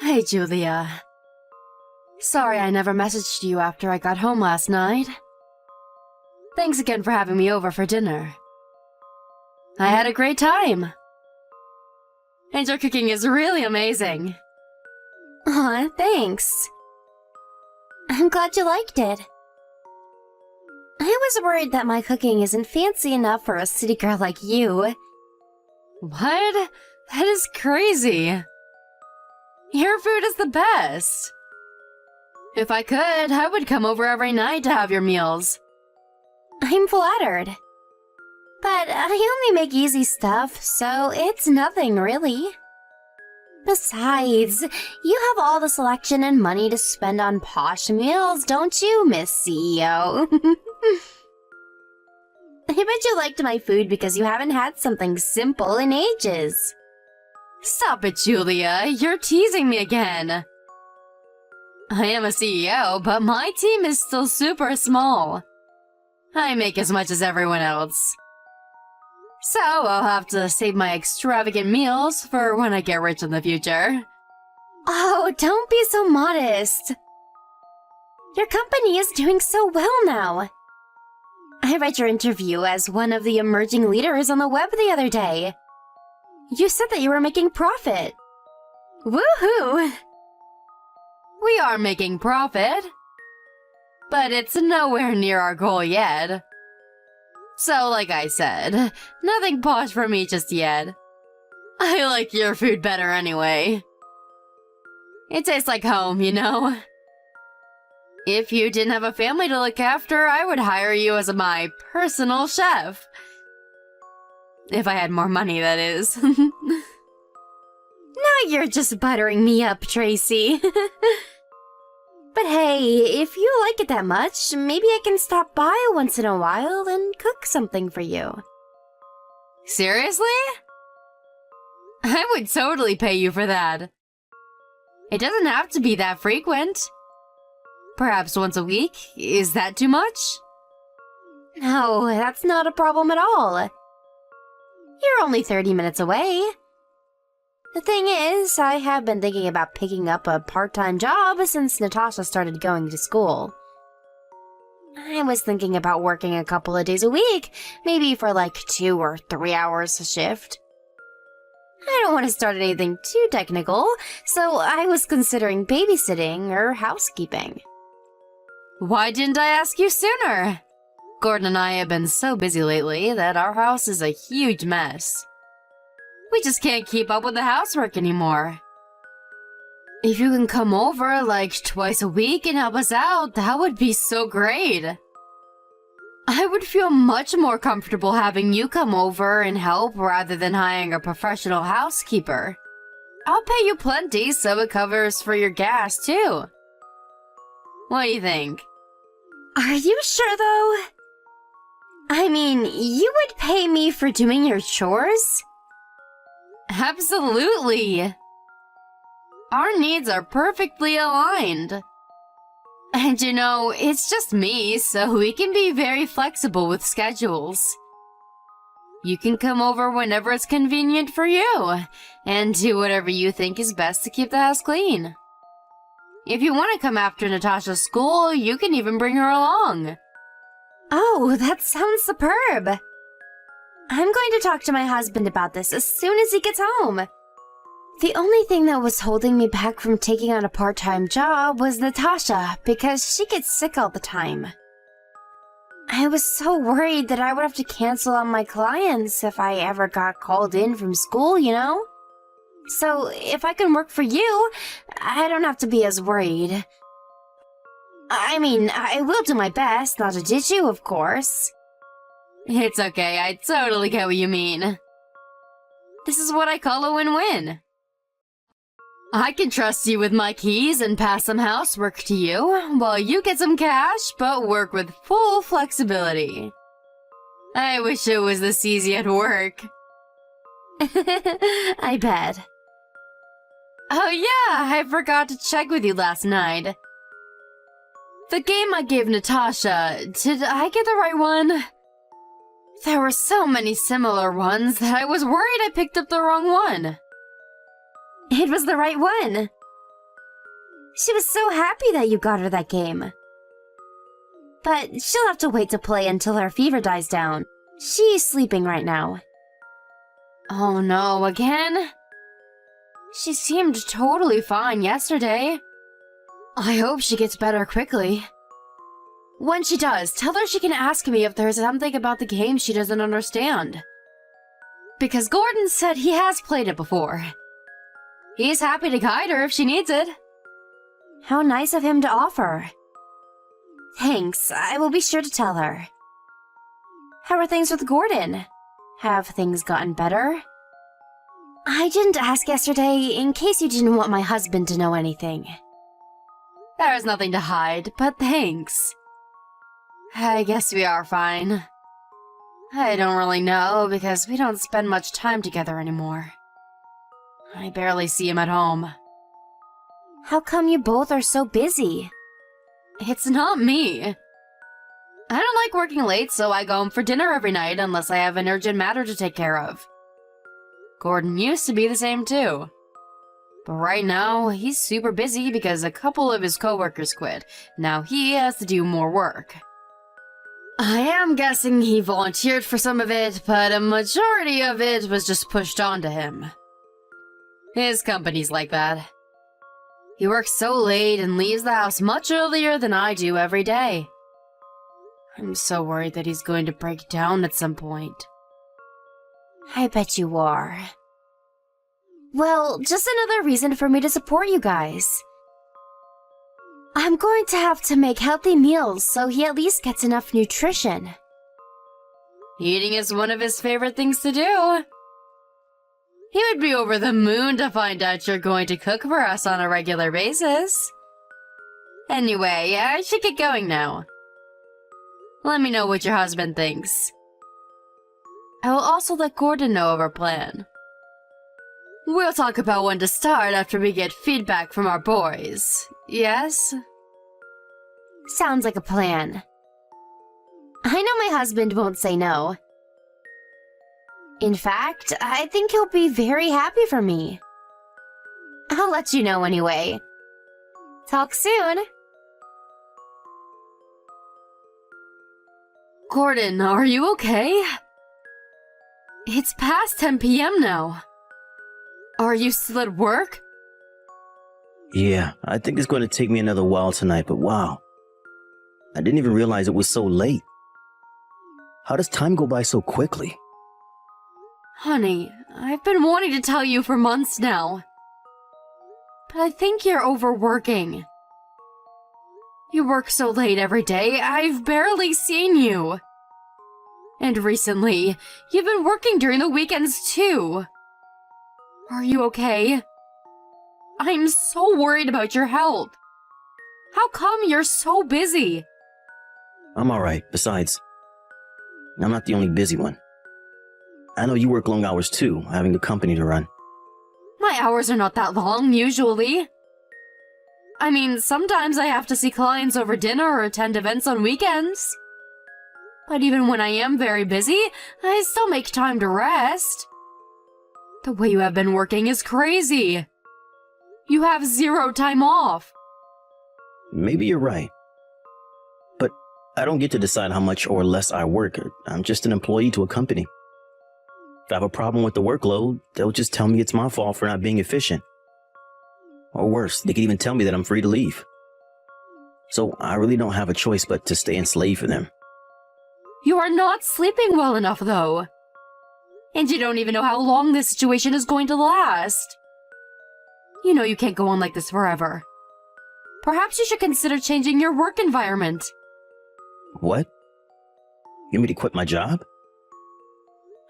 Hey, Julia. Sorry I never messaged you after I got home last night. Thanks again for having me over for dinner. I had a great time. And your cooking is really amazing. Aw, thanks. I'm glad you liked it. I was worried that my cooking isn't fancy enough for a city girl like you. What? That is crazy. Your food is the best. If I could, I would come over every night to have your meals. I'm flattered. But I only make easy stuff, so it's nothing really. Besides, you have all the selection and money to spend on posh meals, don't you, Miss CEO? I bet you liked my food because you haven't had something simple in ages. Stop it, Julia. You're teasing me again. I am a CEO, but my team is still super small. I make as much as everyone else. So I'll have to save my extravagant meals for when I get rich in the future. Oh, don't be so modest. Your company is doing so well now. I read your interview as one of the emerging leaders on the web the other day. You said that you were making profit. Woohoo! We are making profit, but it's nowhere near our goal yet. So, like I said, nothing posh for me just yet. I like your food better anyway. It tastes like home, you know? If you didn't have a family to look after, I would hire you as my personal chef. If I had more money, that is. Now you're just buttering me up, Tracy. But hey, if you like it that much, maybe I can stop by once in a while and cook something for you. Seriously? I would totally pay you for that. It doesn't have to be that frequent. Perhaps once a week? Is that too much? No, that's not a problem at all. You're only 30 minutes away. The thing is, I have been thinking about picking up a part-time job since Natasha started going to school. I was thinking about working a couple of days a week, maybe for like 2 or 3 hours a shift. I don't want to start anything too technical, so I was considering babysitting or housekeeping. Why didn't I ask you sooner? Gordon and I have been so busy lately that our house is a huge mess. We just can't keep up with the housework anymore. If you can come over like twice a week and help us out, that would be so great. I would feel much more comfortable having you come over and help rather than hiring a professional housekeeper. I'll pay you plenty so it covers for your gas too. What do you think? Are you sure though? I mean, you would pay me for doing your chores? Absolutely! Our needs are perfectly aligned. And you know, it's just me, so we can be very flexible with schedules. You can come over whenever it's convenient for you, and do whatever you think is best to keep the house clean. If you want to come after Natasha's school, you can even bring her along. Oh, that sounds superb! I'm going to talk to my husband about this as soon as he gets home. The only thing that was holding me back from taking on a part-time job was Natasha, because she gets sick all the time. I was so worried that I would have to cancel on my clients if I ever got called in from school, you know? So if I can work for you, I don't have to be as worried. I mean, I will do my best not to ditch you, of course. It's okay, I totally get what you mean. This is what I call a win-win. I can trust you with my keys and pass some housework to you, while you get some cash, but work with full flexibility. I wish it was this easy at work. I bet. Oh yeah, I forgot to check with you last night. The game I gave Natasha, did I get the right one? There were so many similar ones that I was worried I picked up the wrong one. It was the right one. She was so happy that you got her that game. But she'll have to wait to play until her fever dies down. She's sleeping right now. Oh no, again? She seemed totally fine yesterday. I hope she gets better quickly. When she does, tell her she can ask me if there's something about the game she doesn't understand. Because Gordon said he has played it before. He's happy to guide her if she needs it. How nice of him to offer. Thanks, I will be sure to tell her. How are things with Gordon? Have things gotten better? I didn't ask yesterday in case you didn't want my husband to know anything. There's nothing to hide, but thanks. I guess we are fine. I don't really know because we don't spend much time together anymore. I barely see him at home. How come you both are so busy? It's not me. I don't like working late, so I go home for dinner every night unless I have an urgent matter to take care of. Gordon used to be the same too. But right now, he's super busy because a couple of his coworkers quit. Now he has to do more work. I am guessing he volunteered for some of it, but a majority of it was just pushed onto him. His company's like that. He works so late and leaves the house much earlier than I do every day. I'm so worried that he's going to break down at some point. I bet you are. Well, just another reason for me to support you guys. I'm going to have to make healthy meals so he at least gets enough nutrition. Eating is one of his favorite things to do. He would be over the moon to find out you're going to cook for us on a regular basis. Anyway, I should get going now. Let me know what your husband thinks. I will also let Gordon know of our plan. We'll talk about when to start after we get feedback from our boys. Yes? Sounds like a plan. I know my husband won't say no. In fact, I think he'll be very happy for me. I'll let you know anyway. Talk soon. Gordon, are you okay? It's past 10 p.m. now. Are you still at work? Yeah, I think it's going to take me another while tonight, but wow. I didn't even realize it was so late. How does time go by so quickly? Honey, I've been wanting to tell you for months now. But I think you're overworking. You work so late every day, I've barely seen you. And recently, you've been working during the weekends too. Are you okay? I'm so worried about your health. How come you're so busy? I'm alright. Besides, I'm not the only busy one. I know you work long hours too, having a company to run. My hours are not that long, usually. I mean, sometimes I have to see clients over dinner or attend events on weekends. But even when I am very busy, I still make time to rest. The way you have been working is crazy. You have 0 time off. Maybe you're right. But I don't get to decide how much or less I work. I'm just an employee to a company. If I have a problem with the workload, they'll just tell me it's my fault for not being efficient. Or worse, they could even tell me that I'm free to leave. So I really don't have a choice but to stay enslaved for them. You are not sleeping well enough, though. And you don't even know how long this situation is going to last. You know you can't go on like this forever. Perhaps you should consider changing your work environment. What? You want me to quit my job?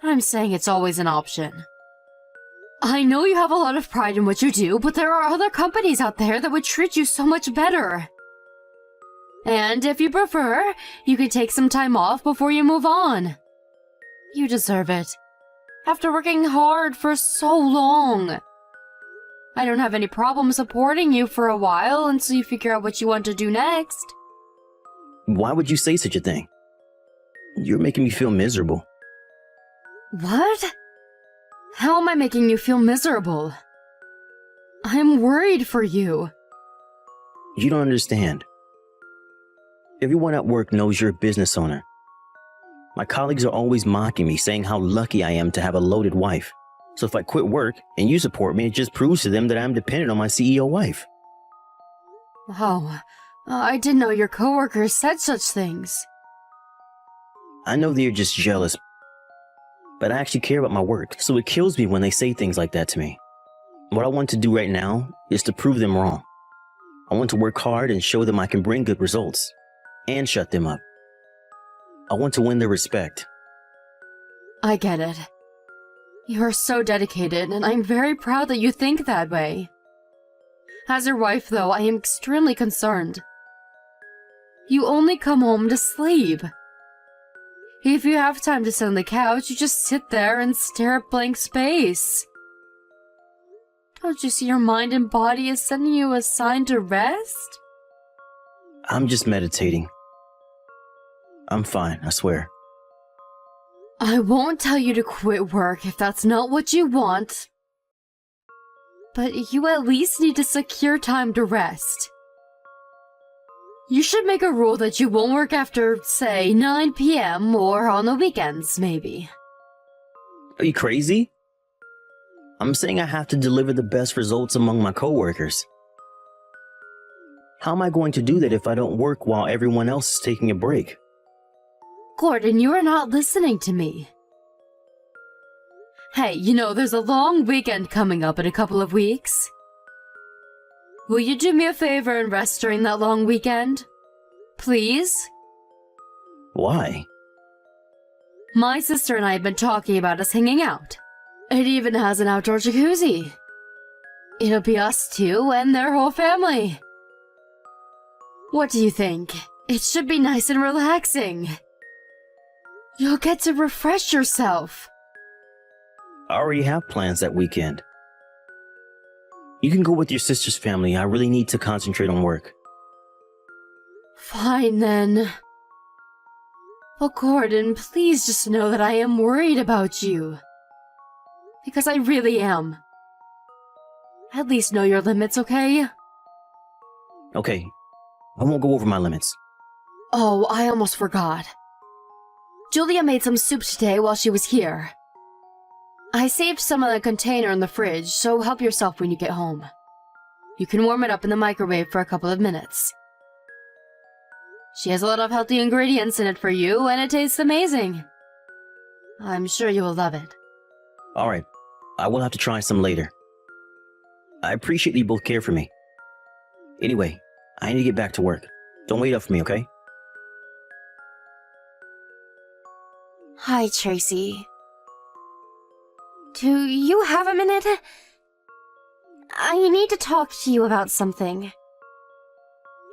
I'm saying it's always an option. I know you have a lot of pride in what you do, but there are other companies out there that would treat you so much better. And if you prefer, you can take some time off before you move on. You deserve it. After working hard for so long. I don't have any problem supporting you for a while until you figure out what you want to do next. Why would you say such a thing? You're making me feel miserable. What? How am I making you feel miserable? I'm worried for you. You don't understand. Everyone at work knows you're a business owner. My colleagues are always mocking me, saying how lucky I am to have a loaded wife. So if I quit work and you support me, it just proves to them that I'm dependent on my CEO wife. Oh, I didn't know your coworkers said such things. I know they're just jealous, but I actually care about my work, so it kills me when they say things like that to me. What I want to do right now is to prove them wrong. I want to work hard and show them I can bring good results, and shut them up. I want to win their respect. I get it. You are so dedicated, and I'm very proud that you think that way. As your wife, though, I am extremely concerned. You only come home to sleep. If you have time to sit on the couch, you just sit there and stare at blank space. Don't you see your mind and body is sending you a sign to rest? I'm just meditating. I'm fine, I swear. I won't tell you to quit work if that's not what you want. But you at least need to secure time to rest. You should make a rule that you won't work after, say, 9 p.m. or on the weekends, maybe. Are you crazy? I'm saying I have to deliver the best results among my coworkers. How am I going to do that if I don't work while everyone else is taking a break? Gordon, you are not listening to me. Hey, you know, there's a long weekend coming up in a couple of weeks. Will you do me a favor and rest during that long weekend? Please? Why? My sister and I have been talking about us hanging out. It even has an outdoor jacuzzi. It'll be us two and their whole family. What do you think? It should be nice and relaxing. You'll get to refresh yourself. I already have plans that weekend. You can go with your sister's family. I really need to concentrate on work. Fine then. But Gordon, please just know that I am worried about you. Because I really am. At least know your limits, okay? Okay, I won't go over my limits. Oh, I almost forgot. Julia made some soup today while she was here. I saved some in the container in the fridge, so help yourself when you get home. You can warm it up in the microwave for a couple of minutes. She has a lot of healthy ingredients in it for you, and it tastes amazing. I'm sure you will love it. Alright, I will have to try some later. I appreciate that you both care for me. Anyway, I need to get back to work. Don't wait up for me, okay? Hi, Tracy. Do you have a minute? I need to talk to you about something.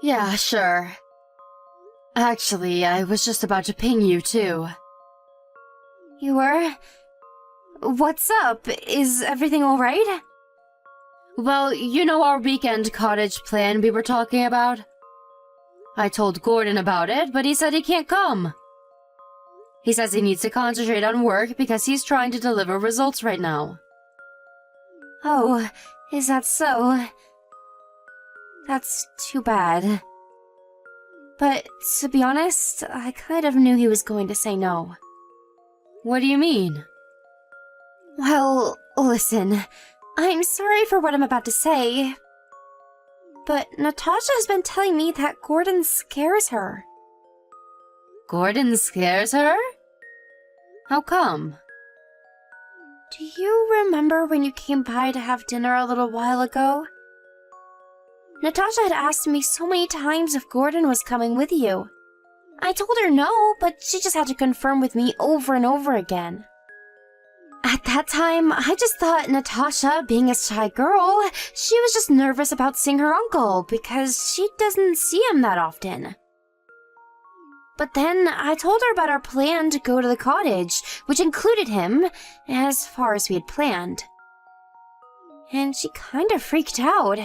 Yeah, sure. Actually, I was just about to ping you, too. You were? What's up? Is everything alright? Well, you know our weekend cottage plan we were talking about? I told Gordon about it, but he said he can't come. He says he needs to concentrate on work because he's trying to deliver results right now. Oh, is that so? That's too bad. But to be honest, I kind of knew he was going to say no. What do you mean? Well, listen, I'm sorry for what I'm about to say, but Natasha has been telling me that Gordon scares her. Gordon scares her? How come? Do you remember when you came by to have dinner a little while ago? Natasha had asked me so many times if Gordon was coming with you. I told her no, but she just had to confirm with me over and over again. At that time, I just thought Natasha, being a shy girl, she was just nervous about seeing her uncle because she doesn't see him that often. But then I told her about our plan to go to the cottage, which included him, as far as we had planned. And she kind of freaked out.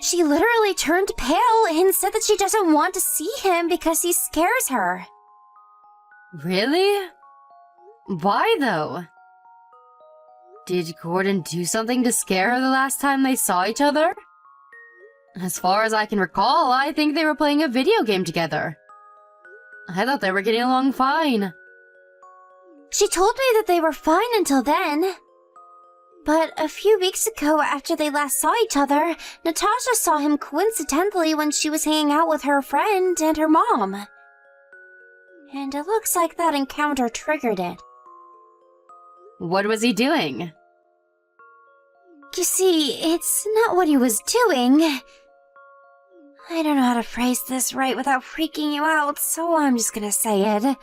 She literally turned pale and said that she doesn't want to see him because he scares her. Really? Why, though? Did Gordon do something to scare her the last time they saw each other? As far as I can recall, I think they were playing a video game together. I thought they were getting along fine. She told me that they were fine until then. But a few weeks ago, after they last saw each other, Natasha saw him coincidentally when she was hanging out with her friend and her mom. And it looks like that encounter triggered it. What was he doing? You see, it's not what he was doing. I don't know how to phrase this right without freaking you out, so I'm just gonna say it.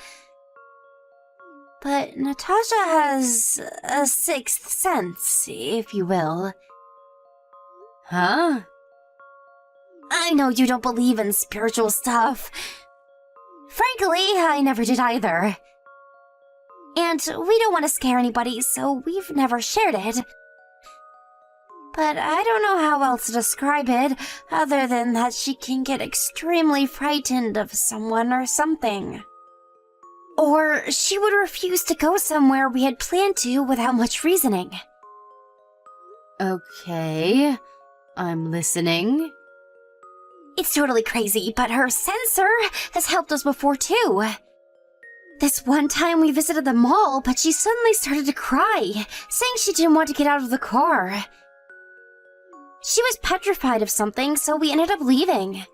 But Natasha has a sixth sense, if you will. Huh? I know you don't believe in spiritual stuff. Frankly, I never did either. And we don't want to scare anybody, so we've never shared it. But I don't know how else to describe it, other than that she can get extremely frightened of someone or something. Or she would refuse to go somewhere we had planned to without much reasoning. Okay, I'm listening. It's totally crazy, but her sensor has helped us before too. This one time we visited the mall, but she suddenly started to cry, saying she didn't want to get out of the car. She was petrified of something, so we ended up leaving.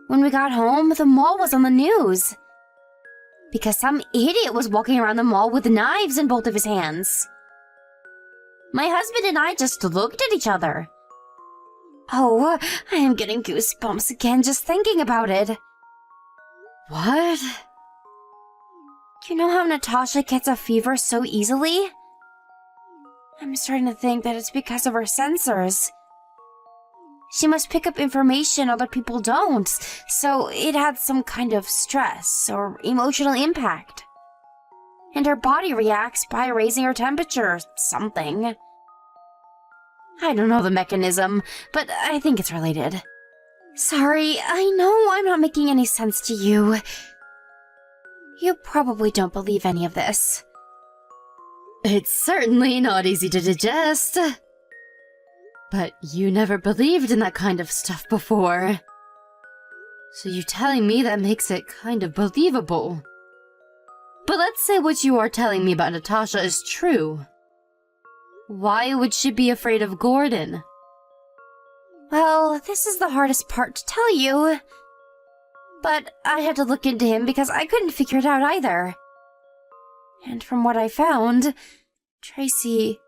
When we got home, the mall was on the news. Because some idiot was walking around the mall with knives in both of his hands. My husband and I just looked at each other. Oh, I am getting goosebumps again just thinking about it. What? You know how Natasha gets a fever so easily? I'm starting to think that it's because of her sensors. She must pick up information other people don't, so it had some kind of stress or emotional impact. And her body reacts by raising her temperature or something. I don't know the mechanism, but I think it's related. Sorry, I know I'm not making any sense to you. You probably don't believe any of this. It's certainly not easy to digest. But you never believed in that kind of stuff before. So you telling me that makes it kind of believable. But let's say what you are telling me about Natasha is true. Why would she be afraid of Gordon? Well, this is the hardest part to tell you. But I had to look into him because I couldn't figure it out either. And from what I found, Tracy...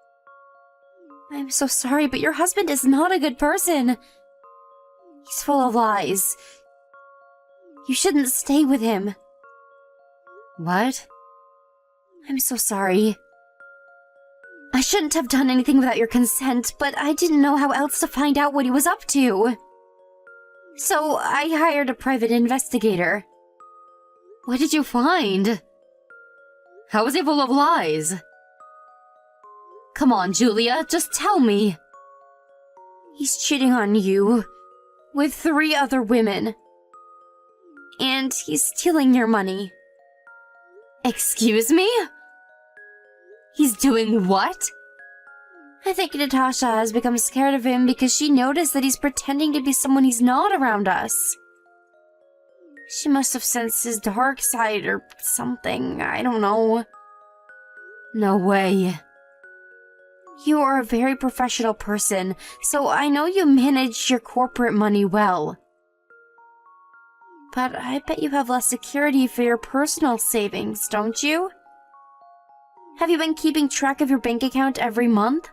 I'm so sorry, but your husband is not a good person. He's full of lies. You shouldn't stay with him. What? I'm so sorry. I shouldn't have done anything without your consent, but I didn't know how else to find out what he was up to. So I hired a private investigator. What did you find? How was he full of lies? Come on, Julia, just tell me. He's cheating on you with 3 other women. And he's stealing your money. Excuse me? He's doing what? I think Natasha has become scared of him because she noticed that he's pretending to be someone he's not around us. She must have sensed his dark side or something, I don't know. No way. You are a very professional person, so I know you manage your corporate money well. But I bet you have less security for your personal savings, don't you? Have you been keeping track of your bank account every month?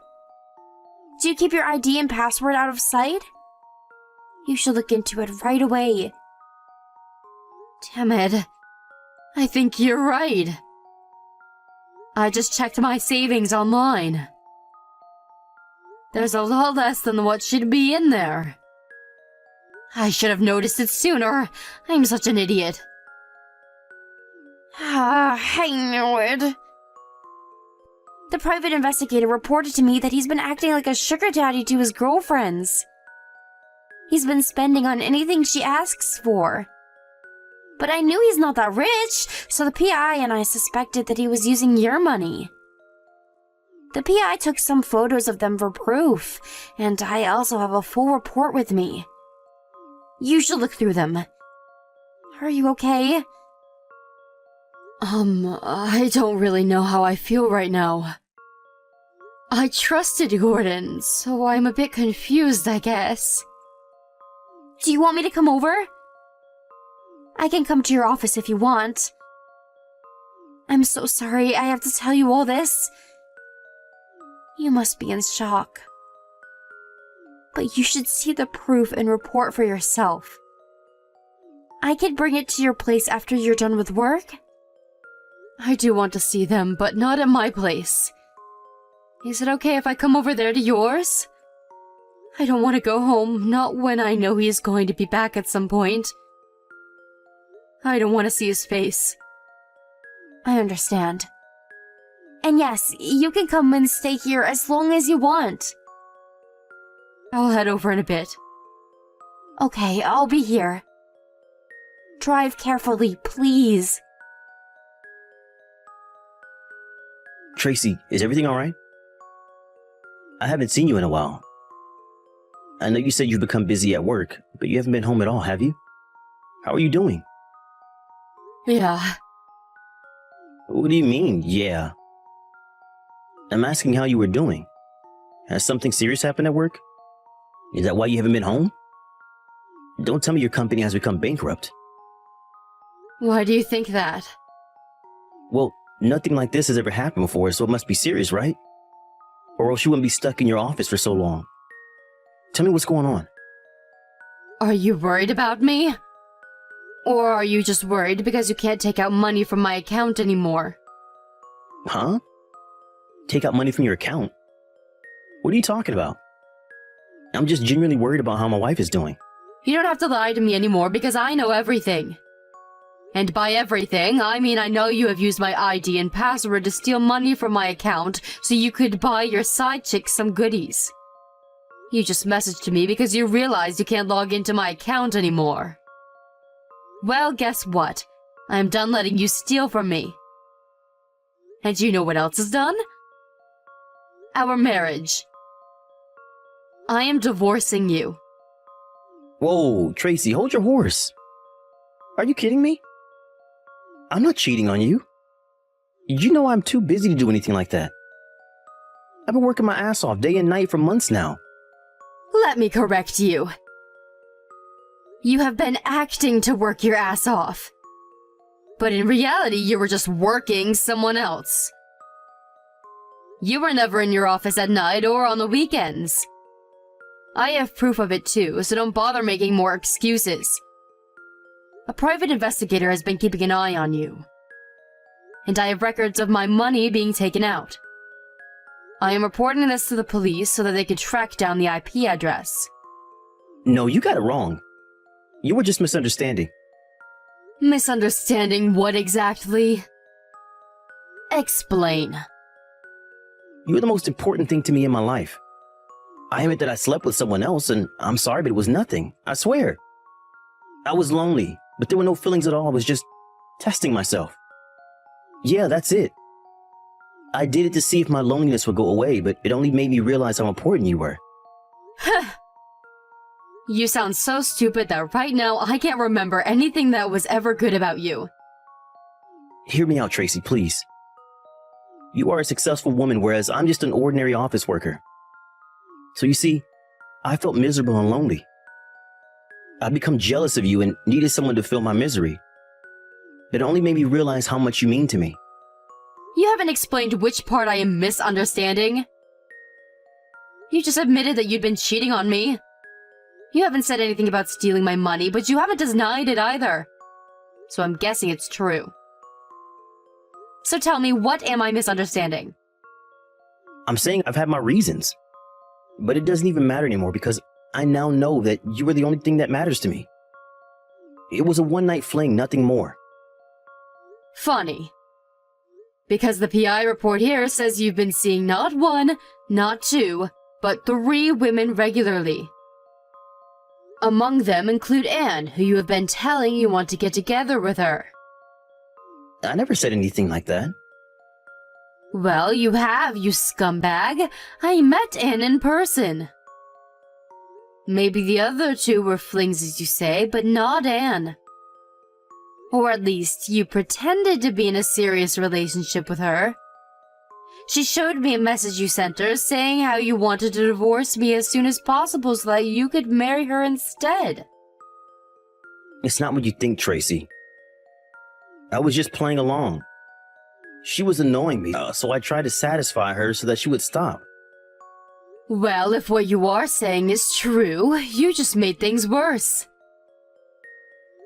Do you keep your ID and password out of sight? You should look into it right away. Damn it. I think you're right. I just checked my savings online. There's a lot less than what should be in there. I should have noticed it sooner. I'm such an idiot. I knew it. The private investigator reported to me that he's been acting like a sugar daddy to his girlfriends. He's been spending on anything she asks for. But I knew he's not that rich, so the PI and I suspected that he was using your money. The PI took some photos of them for proof, and I also have a full report with me. You should look through them. Are you okay? I don't really know how I feel right now. I trusted Gordon, so I'm a bit confused, I guess. Do you want me to come over? I can come to your office if you want. I'm so sorry I have to tell you all this. You must be in shock. But you should see the proof and report for yourself. I could bring it to your place after you're done with work. I do want to see them, but not at my place. Is it okay if I come over there to yours? I don't want to go home, not when I know he's going to be back at some point. I don't want to see his face. I understand. And yes, you can come and stay here as long as you want. I'll head over in a bit. Okay, I'll be here. Drive carefully, please. Tracy, is everything all right? I haven't seen you in a while. I know you said you've become busy at work, but you haven't been home at all, have you? How are you doing? Yeah. What do you mean, yeah? I'm asking how you were doing. Has something serious happened at work? Is that why you haven't been home? Don't tell me your company has become bankrupt. Why do you think that? Well, nothing like this has ever happened before, so it must be serious, right? Or else you wouldn't be stuck in your office for so long. Tell me what's going on. Are you worried about me? Or are you just worried because you can't take out money from my account anymore? Huh? Take out money from your account? What are you talking about? I'm just genuinely worried about how my wife is doing. You don't have to lie to me anymore because I know everything. And by everything, I mean I know you have used my ID and password to steal money from my account so you could buy your side chick some goodies. You just messaged me because you realized you can't log into my account anymore. Well, guess what? I'm done letting you steal from me. And you know what else is done? Our marriage. I am divorcing you. Whoa, Tracy, hold your horse. Are you kidding me? I'm not cheating on you. You know I'm too busy to do anything like that. I've been working my ass off day and night for months now. Let me correct you. You have been acting to work your ass off. But in reality, you were just working someone else. You were never in your office at night or on the weekends. I have proof of it too, so don't bother making more excuses. A private investigator has been keeping an eye on you. And I have records of my money being taken out. I am reporting this to the police so that they could track down the IP address. No, you got it wrong. You were just misunderstanding. Misunderstanding what exactly? Explain. You were the most important thing to me in my life. I admit that I slept with someone else, and I'm sorry, but it was nothing. I swear. I was lonely, but there were no feelings at all. I was just testing myself. Yeah, that's it. I did it to see if my loneliness would go away, but it only made me realize how important you were. You sound so stupid that right now I can't remember anything that was ever good about you. Hear me out, Tracy, please. You are a successful woman, whereas I'm just an ordinary office worker. So you see, I felt miserable and lonely. I'd become jealous of you and needed someone to fill my misery. It only made me realize how much you mean to me. You haven't explained which part I am misunderstanding. You just admitted that you'd been cheating on me. You haven't said anything about stealing my money, but you haven't denied it either. So I'm guessing it's true. So tell me, what am I misunderstanding? I'm saying I've had my reasons. But it doesn't even matter anymore because I now know that you were the only thing that matters to me. It was a one-night fling, nothing more. Funny. Because the PI report here says you've been seeing not one, not two, but 3 women regularly. Among them include Anne, who you have been telling you want to get together with her. I never said anything like that. Well, you have, you scumbag. I met Anne in person. Maybe the other two were flings, as you say, but not Anne. Or at least, you pretended to be in a serious relationship with her. She showed me a message you sent her saying how you wanted to divorce me as soon as possible so that you could marry her instead. It's not what you think, Tracy. I was just playing along. She was annoying me, so I tried to satisfy her so that she would stop. Well, if what you are saying is true, you just made things worse.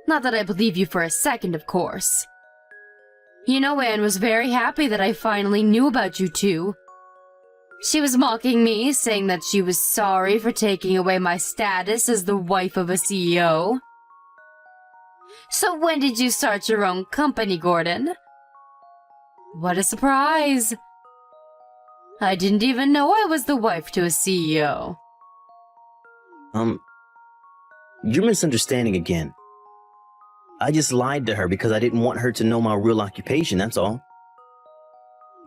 Not that I believe you for a second, of course. You know, Anne was very happy that I finally knew about you two. She was mocking me, saying that she was sorry for taking away my status as the wife of a CEO. So when did you start your own company, Gordon? What a surprise! I didn't even know I was the wife to a CEO. You're misunderstanding again. I just lied to her because I didn't want her to know my real occupation, that's all.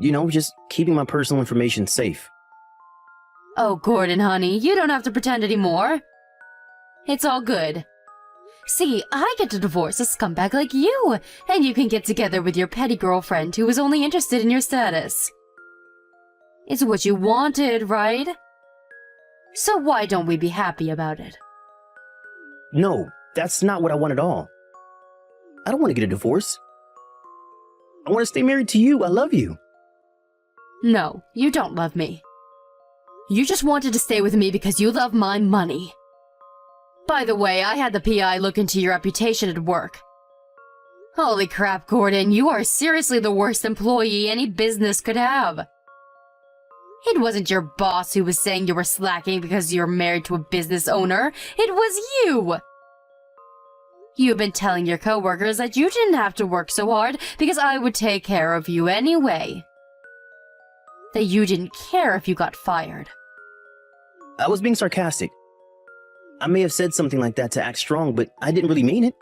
You know, just keeping my personal information safe. Oh, Gordon, honey, you don't have to pretend anymore. It's all good. See, I get to divorce a scumbag like you, and you can get together with your petty girlfriend who was only interested in your status. It's what you wanted, right? So why don't we be happy about it? No, that's not what I want at all. I don't want to get a divorce. I want to stay married to you. I love you. No, you don't love me. You just wanted to stay with me because you love my money. By the way, I had the PI look into your reputation at work. Holy crap, Gordon, you are seriously the worst employee any business could have. It wasn't your boss who was saying you were slacking because you're married to a business owner. It was you! You've been telling your coworkers that you didn't have to work so hard because I would take care of you anyway. That you didn't care if you got fired. I was being sarcastic. I may have said something like that to act strong, but I didn't really mean it.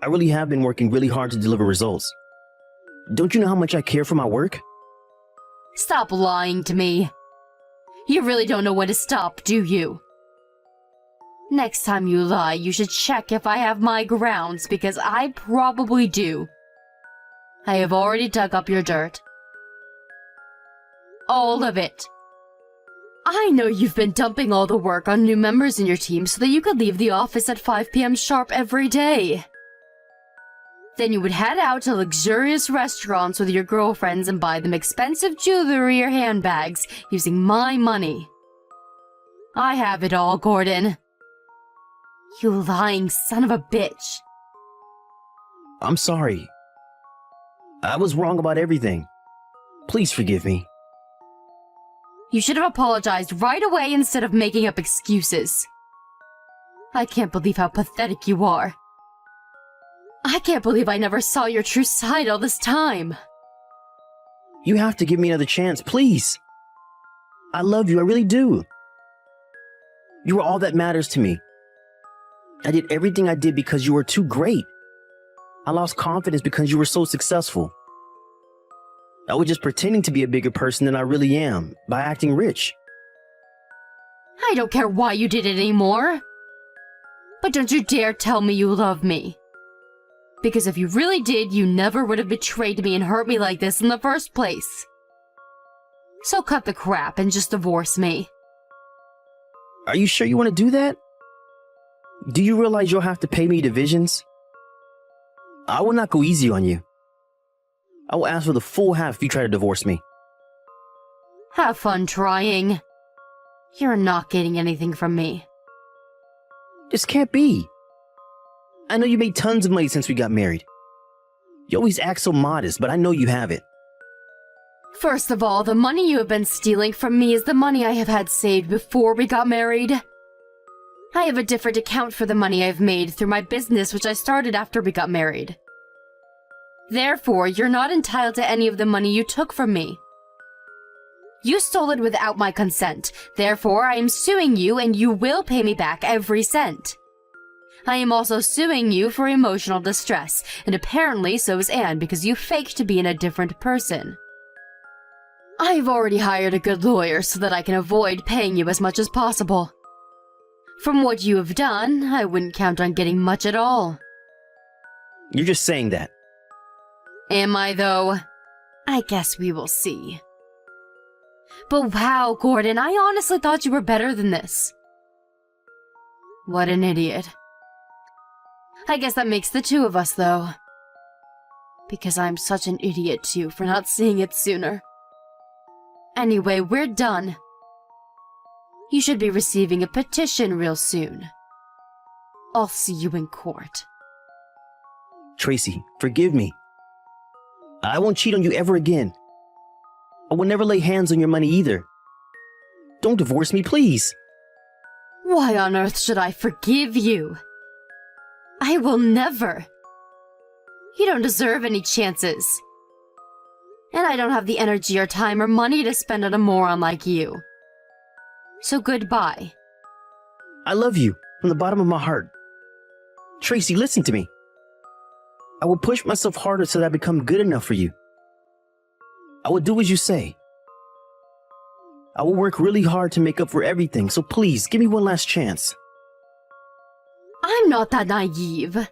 I really have been working really hard to deliver results. Don't you know how much I care for my work? Stop lying to me. You really don't know when to stop, do you? Next time you lie, you should check if I have my grounds, because I probably do. I have already dug up your dirt. All of it. I know you've been dumping all the work on new members in your team so that you could leave the office at 5 p.m. sharp every day. Then you would head out to luxurious restaurants with your girlfriends and buy them expensive jewelry or handbags using my money. I have it all, Gordon. You lying son of a bitch. I'm sorry. I was wrong about everything. Please forgive me. You should have apologized right away instead of making up excuses. I can't believe how pathetic you are. I can't believe I never saw your true side all this time. You have to give me another chance, please. I love you, I really do. You were all that matters to me. I did everything I did because you were too great. I lost confidence because you were so successful. I was just pretending to be a bigger person than I really am by acting rich. I don't care why you did it anymore. But don't you dare tell me you love me. Because if you really did, you never would have betrayed me and hurt me like this in the first place. So cut the crap and just divorce me. Are you sure you want to do that? Do you realize you'll have to pay me divisions? I will not go easy on you. I will ask for the full half if you try to divorce me. Have fun trying. You're not getting anything from me. This can't be. I know you made tons of money since we got married. You always act so modest, but I know you have it. First of all, the money you have been stealing from me is the money I have had saved before we got married. I have a different account for the money I've made through my business, which I started after we got married. Therefore, you're not entitled to any of the money you took from me. You stole it without my consent. Therefore, I am suing you and you will pay me back every cent. I am also suing you for emotional distress, and apparently so is Anne because you faked to be in a different person. I've already hired a good lawyer so that I can avoid paying you as much as possible. From what you have done, I wouldn't count on getting much at all. You're just saying that. Am I, though? I guess we will see. But wow, Gordon, I honestly thought you were better than this. What an idiot. I guess that makes the two of us, though. Because I'm such an idiot, too, for not seeing it sooner. Anyway, we're done. You should be receiving a petition real soon. I'll see you in court. Tracy, forgive me. I won't cheat on you ever again. I will never lay hands on your money either. Don't divorce me, please. Why on earth should I forgive you? I will never. You don't deserve any chances. And I don't have the energy or time or money to spend on a moron like you. So goodbye. I love you from the bottom of my heart. Tracy, listen to me. I will push myself harder so that I become good enough for you. I will do as you say. I will work really hard to make up for everything, so please, give me one last chance. I'm not that naive.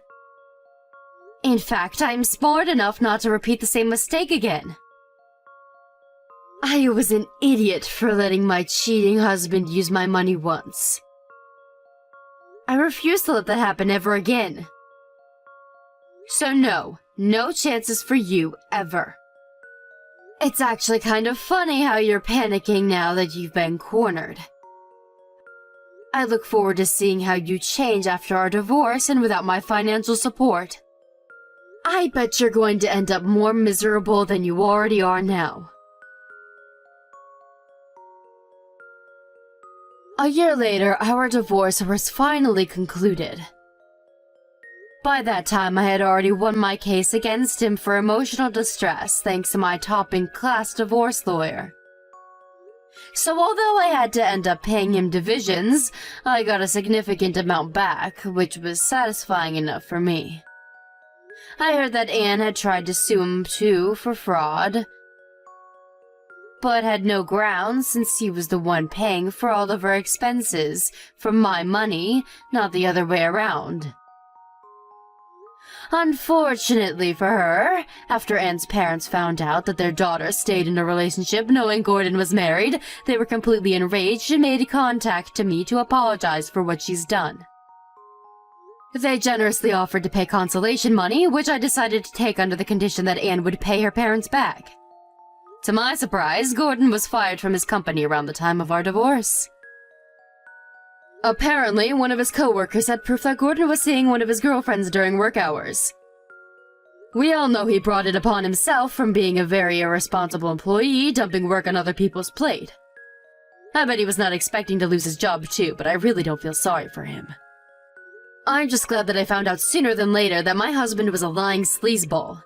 In fact, I'm smart enough not to repeat the same mistake again. I was an idiot for letting my cheating husband use my money once. I refuse to let that happen ever again. So no chances for you ever. It's actually kind of funny how you're panicking now that you've been cornered. I look forward to seeing how you change after our divorce and without my financial support. I bet you're going to end up more miserable than you already are now. A year later, our divorce was finally concluded. By that time, I had already won my case against him for emotional distress thanks to my top-in-class divorce lawyer. So although I had to end up paying him divisions, I got a significant amount back, which was satisfying enough for me. I heard that Anne had tried to sue him too for fraud, but had no grounds since he was the one paying for all of her expenses from my money, not the other way around. Unfortunately for her, after Anne's parents found out that their daughter stayed in a relationship knowing Gordon was married, they were completely enraged and made contact to me to apologize for what she's done. They generously offered to pay consolation money, which I decided to take under the condition that Anne would pay her parents back. To my surprise, Gordon was fired from his company around the time of our divorce. Apparently, one of his co-workers had proof that Gordon was seeing one of his girlfriends during work hours. We all know he brought it upon himself from being a very irresponsible employee, dumping work on other people's plate. I bet he was not expecting to lose his job too, but I really don't feel sorry for him. I'm just glad that I found out sooner than later that my husband was a lying sleazeball.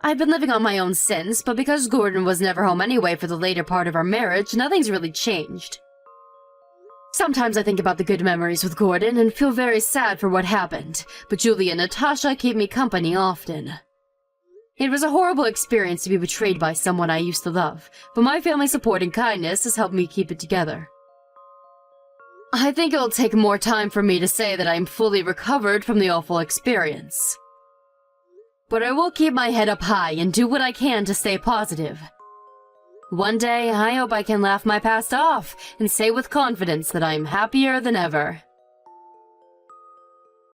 I've been living on my own since, but because Gordon was never home anyway for the later part of our marriage, nothing's really changed. Sometimes I think about the good memories with Gordon and feel very sad for what happened, but Julie and Natasha keep me company often. It was a horrible experience to be betrayed by someone I used to love, but my family's support and kindness has helped me keep it together. I think it'll take more time for me to say that I'm fully recovered from the awful experience. But I will keep my head up high and do what I can to stay positive. One day, I hope I can laugh my past off and say with confidence that I'm happier than ever.